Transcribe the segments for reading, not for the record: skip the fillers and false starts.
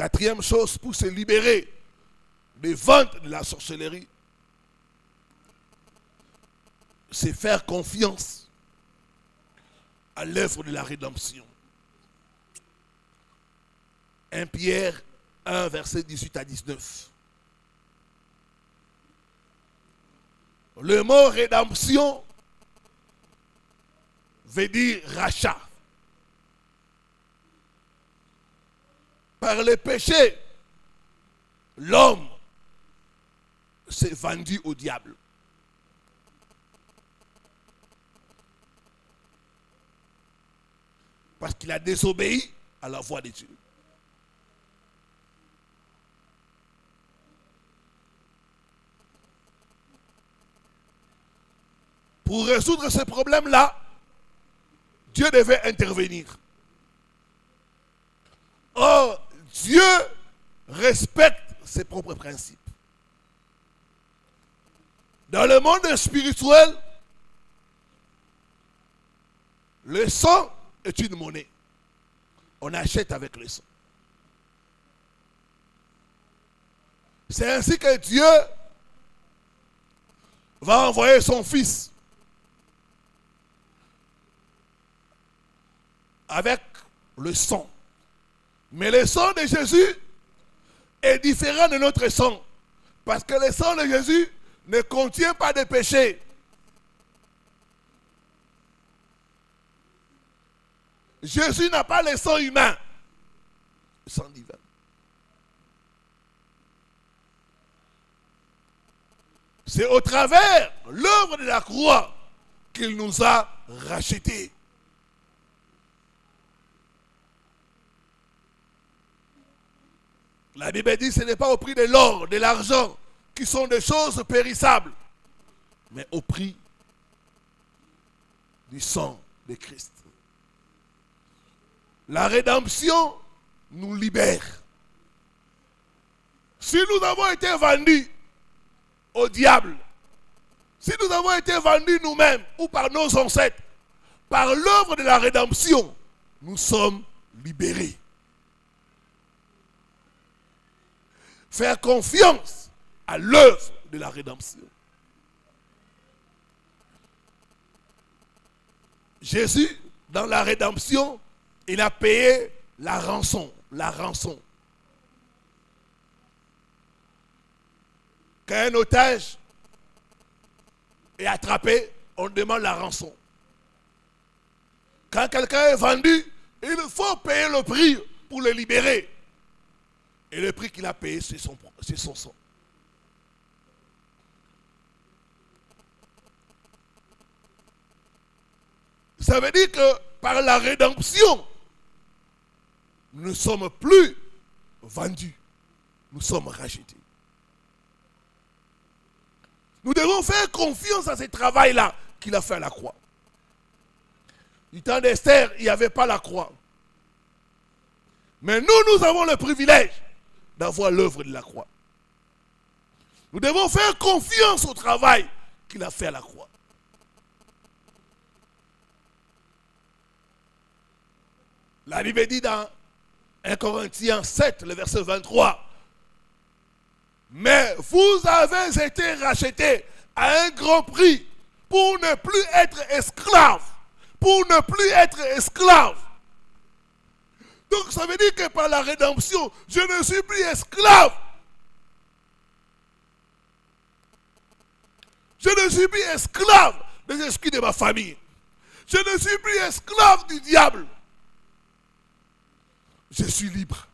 Quatrième chose pour se libérer des ventes de la sorcellerie, c'est faire confiance à l'œuvre de la rédemption. 1 Pierre 1, verset 18 à 19. Le mot rédemption veut dire rachat. Par le péché, l'homme s'est vendu au diable. Parce qu'il a désobéi à la voix de Dieu. Pour résoudre ce problème-là, Dieu devait intervenir. Or, Dieu respecte ses propres principes. Dans le monde spirituel, le sang est une monnaie. On achète avec le sang. C'est ainsi que Dieu va envoyer son Fils avec le sang. Mais le sang de Jésus est différent de notre sang. Parce que le sang de Jésus ne contient pas de péché. Jésus n'a pas le sang humain, le sang divin. C'est au travers l'œuvre de la croix qu'il nous a rachetés. La Bible dit que ce n'est pas au prix de l'or, de l'argent, qui sont des choses périssables, mais au prix du sang de Christ. La rédemption nous libère. Si nous avons été vendus au diable, si nous avons été vendus nous-mêmes ou par nos ancêtres, par l'œuvre de la rédemption, nous sommes libérés. Faire confiance à l'œuvre de la rédemption. Jésus, dans la rédemption, il a payé la rançon. La rançon. Quand un otage est attrapé, on demande la rançon. Quand quelqu'un est vendu, il faut payer le prix pour le libérer. Et le prix qu'il a payé, c'est son sang. Ça veut dire que par la rédemption, nous ne sommes plus vendus. Nous sommes rachetés. Nous devons faire confiance à ce travail-là qu'il a fait à la croix. Du temps d'Esther, il n'y avait pas la croix. Mais nous avons le privilège d'avoir l'œuvre de la croix. Nous devons faire confiance au travail qu'il a fait à la croix. La Bible dit dans 1 Corinthiens 7, le verset 23, « Mais vous avez été rachetés à un grand prix pour ne plus être esclaves. » Pour ne plus être esclaves. Donc ça veut dire que par la rédemption, je ne suis plus esclave. Je ne suis plus esclave des esprits de ma famille. Je ne suis plus esclave du diable. Je suis libre.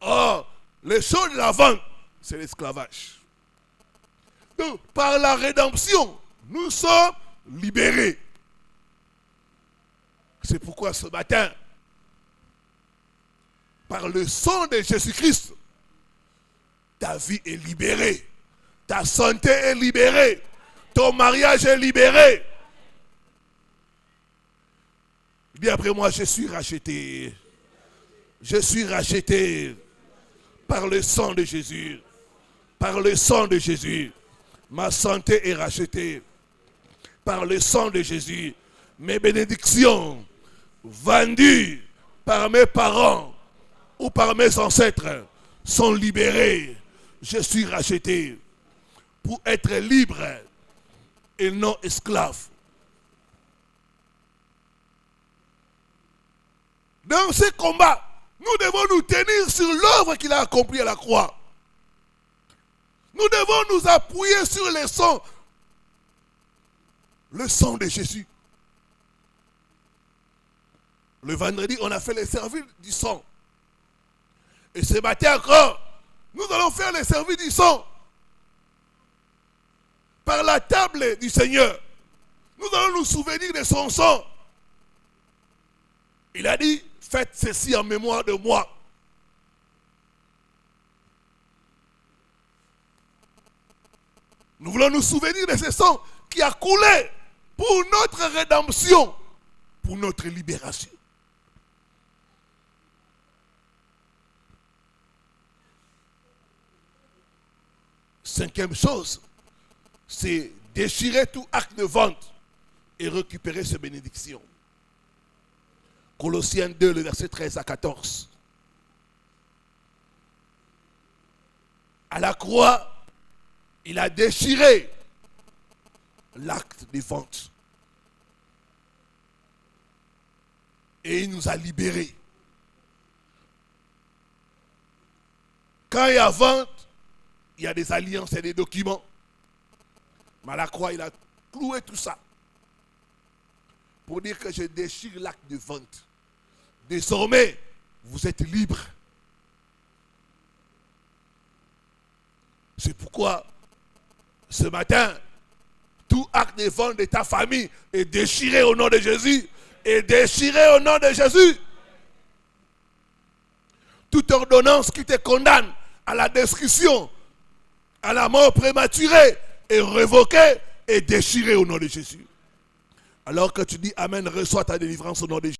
Or, les choses de la vente, c'est l'esclavage. Donc, par la rédemption, nous sommes libérés. C'est pourquoi ce matin, par le sang de Jésus-Christ, ta vie est libérée. Ta santé est libérée. Ton mariage est libéré. Dis après moi, je suis racheté. Je suis racheté par le sang de Jésus. Par le sang de Jésus. Ma santé est rachetée. Par le sang de Jésus. Mes bénédictions vendues par mes parents ou par mes ancêtres sont libérés. Je suis racheté pour être libre et non esclave. Dans ce combat, nous devons nous tenir sur l'œuvre qu'il a accomplie à la croix. Nous devons nous appuyer sur le sang de Jésus. Le vendredi, on a fait les services du sang. Et ce matin encore, nous allons faire les services du sang. Par la table du Seigneur, nous allons nous souvenir de son sang. Il a dit, faites ceci en mémoire de moi. Nous voulons nous souvenir de ce sang qui a coulé pour notre rédemption, pour notre libération. Cinquième chose, c'est déchirer tout acte de vente et récupérer ses bénédictions. Colossiens 2, le verset 13 à 14. À la croix, il a déchiré l'acte de vente. Et il nous a libérés. Quand il y a vente, il y a des alliances et des documents. Mais à la croix, il a cloué tout ça. Pour dire que je déchire l'acte de vente. Désormais, vous êtes libre. C'est pourquoi, ce matin, tout acte de vente de ta famille est déchiré au nom de Jésus. Et déchiré au nom de Jésus. Toute ordonnance qui te condamne à la destruction, à la mort prématurée, est révoquée et déchirée au nom de Jésus. Alors que tu dis Amen, reçois ta délivrance au nom de Jésus.